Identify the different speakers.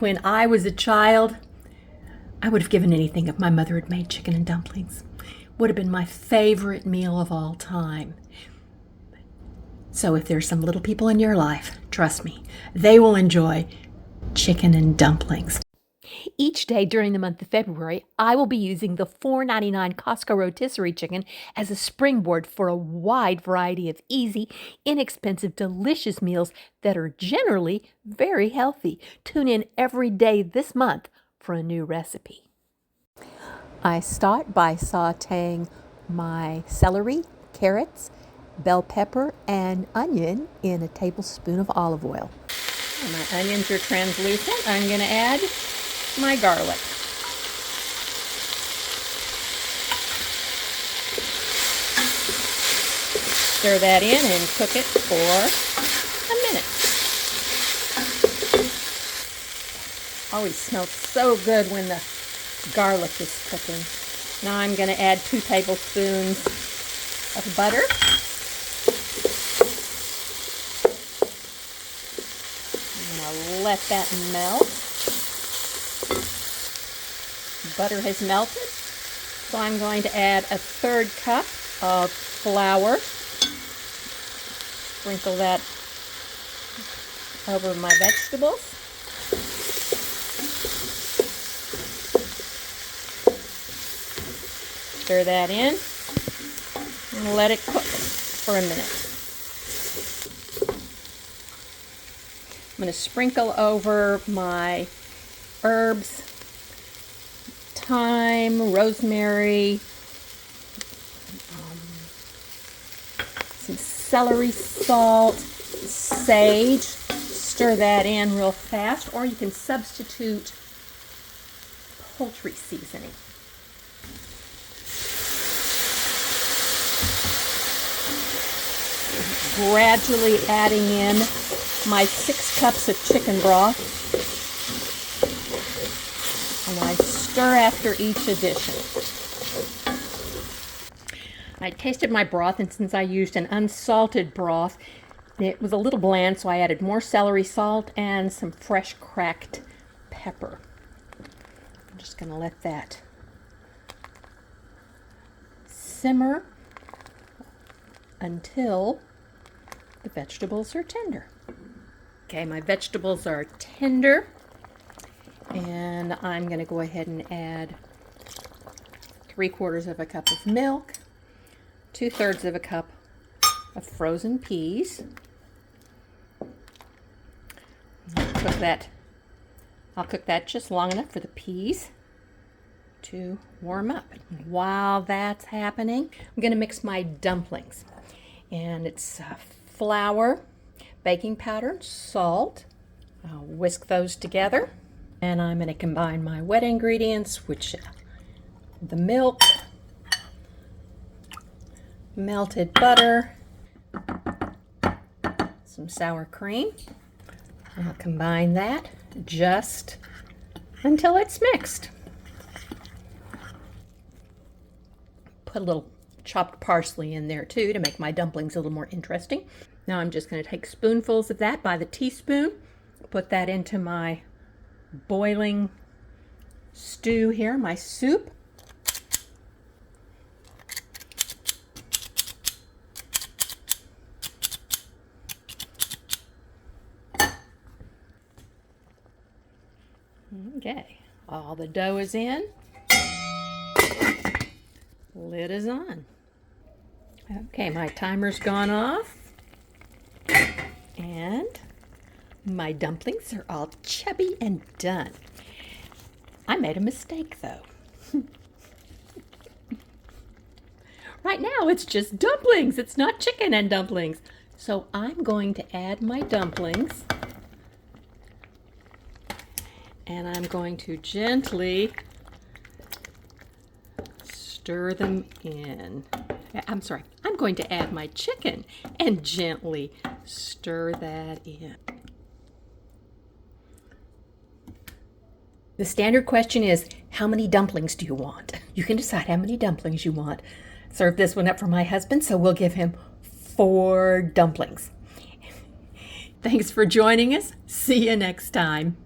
Speaker 1: When I was a child, I would have given anything if my mother had made chicken and dumplings. Would have been my favorite meal of all time. So if there's some little people in your life, trust me, they will enjoy chicken and dumplings. Each day during the month of February, I will be using the $4.99 Costco rotisserie chicken as a springboard for a wide variety of easy, inexpensive, delicious meals that are generally very healthy. Tune in every day this month for a new recipe. I start by sauteing my celery, carrots, bell pepper, and onion in a tablespoon of olive oil. When my onions are translucent, I'm going to add my garlic. Stir that in and cook it for a minute. Always smells so good when the garlic is cooking. Now I'm going to add 2 tablespoons of butter. I'm going to let that melt. Butter has melted, so I'm going to add a 1/3 cup of flour. Sprinkle that over my vegetables. Stir that in and let it cook for a minute. I'm going to sprinkle over my herbs, thyme, rosemary, some celery salt, sage. Stir that in real fast, or you can substitute poultry seasoning. Gradually adding in my 6 cups of chicken broth, and I stir after each addition. I tasted my broth, and since I used an unsalted broth, it was a little bland, so I added more celery salt and some fresh cracked pepper. I'm just going to let that simmer until the vegetables are tender. Okay, my vegetables are tender, and I'm going to go ahead and add 3/4 of a cup of milk, 2/3 of a cup of frozen peas. I'll cook that just long enough for the peas to warm up. While that's happening, I'm going to mix my dumplings, and it's flour, baking powder, salt. I'll whisk those together, and I'm going to combine my wet ingredients, which the milk, melted butter, some sour cream. I'll combine that just until it's mixed. Put a little chopped parsley in there too to make my dumplings a little more interesting. Now I'm just going to take spoonfuls of that by the teaspoon, put that into my boiling stew here, my soup. Okay, all the dough is in. Lid is on. Okay, my timer's gone off. And my dumplings are all chubby and done. I made a mistake though. Right now it's just dumplings. It's not chicken and dumplings. So I'm going to add my dumplings, and I'm going to gently stir them in. I'm sorry, I'm going to add my chicken and gently stir that in. The standard question is, how many dumplings do you want? You can decide how many dumplings you want. Serve this one up for my husband, so we'll give him 4 dumplings. Thanks for joining us. See you next time.